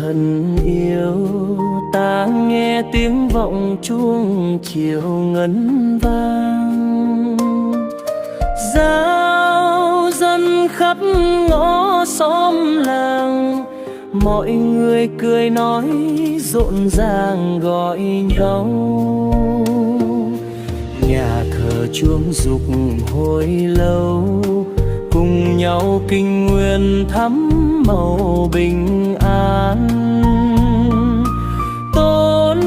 thân yêu, ta nghe tiếng vọng chuông chiều ngân vang. Giao dân khắp ngõ xóm làng, mọi người cười nói rộn ràng gọi nhau. Nhà thờ chuông dục hồi lâu, cùng nhau kinh nguyện thắm màu bình an. Tôn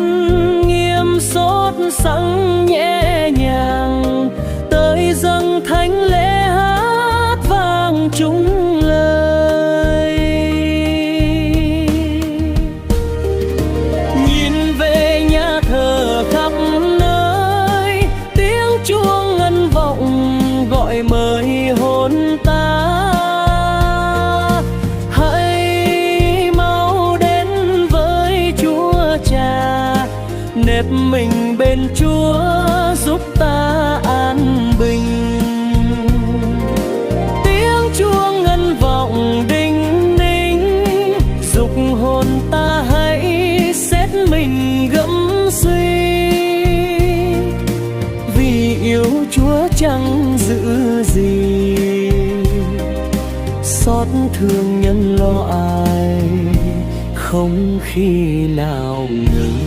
nghiêm sốt sắng nhẹ nhàng, tới dâng thánh lễ hát vang chung lời. Nhìn về nhà thờ khắp nơi, tiếng chuông ngân vọng gọi mời hồn ta. Hãy mau đến với Chúa Cha, nếp mình bên Chúa giúp ta an bình. Tiếng chuông ngân vọng đinh ninh, dục hồn ta hãy xét mình gẫm suy. Vì yêu Chúa chẳng giữ gì, xót thương nhân lo ai không khi nào ngừng.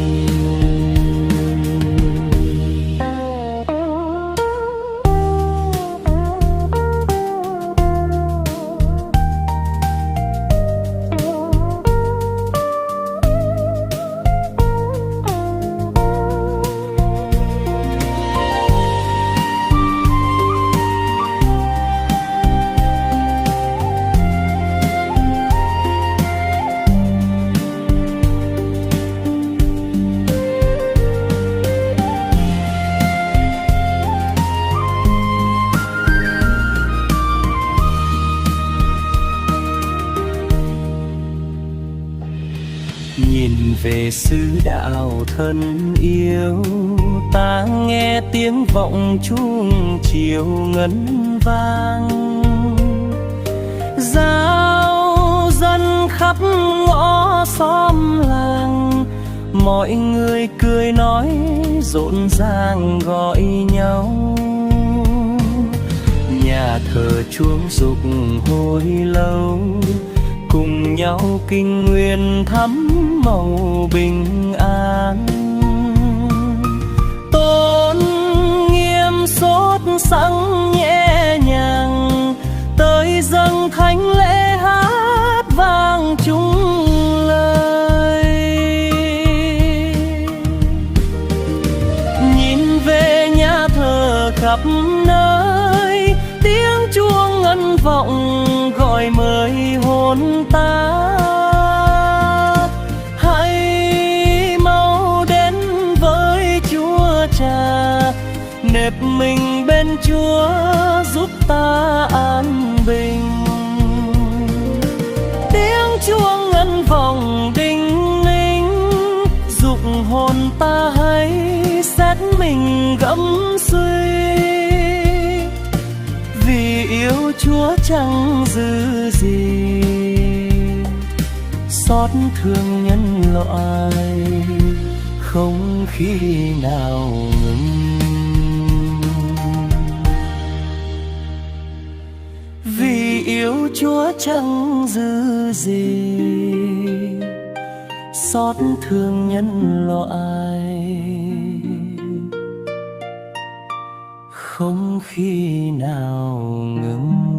Nhìn về xứ đạo thân yêu, ta nghe tiếng vọng chuông chiều ngân vang. Giao dân khắp ngõ xóm làng, mọi người cười nói rộn ràng gọi nhau. Nhà thờ chuông dục hồi lâu, cùng nhau kinh nguyện thắm màu bình an. Tôn nghiêm sốt sắng nhẹ nhàng, tới dâng thánh lễ hát vang chung lời. Nhìn về nhà thờ khắp nơi, tiếng chuông ngân vọng gọi mời hồn ta. Hãy mau đến với Chúa Cha, nếp mình bên Chúa giúp ta an bình. Tiếng chuông ngân vọng đinh ninh, dục hồn ta hãy xét mình gẫm suy. Vì yêu Chúa chẳng giữ gì, xót thương nhân loại không khi nào ngừng. Vì yêu Chúa chẳng giữ gì, xót thương nhân loại không khi nào ngừng.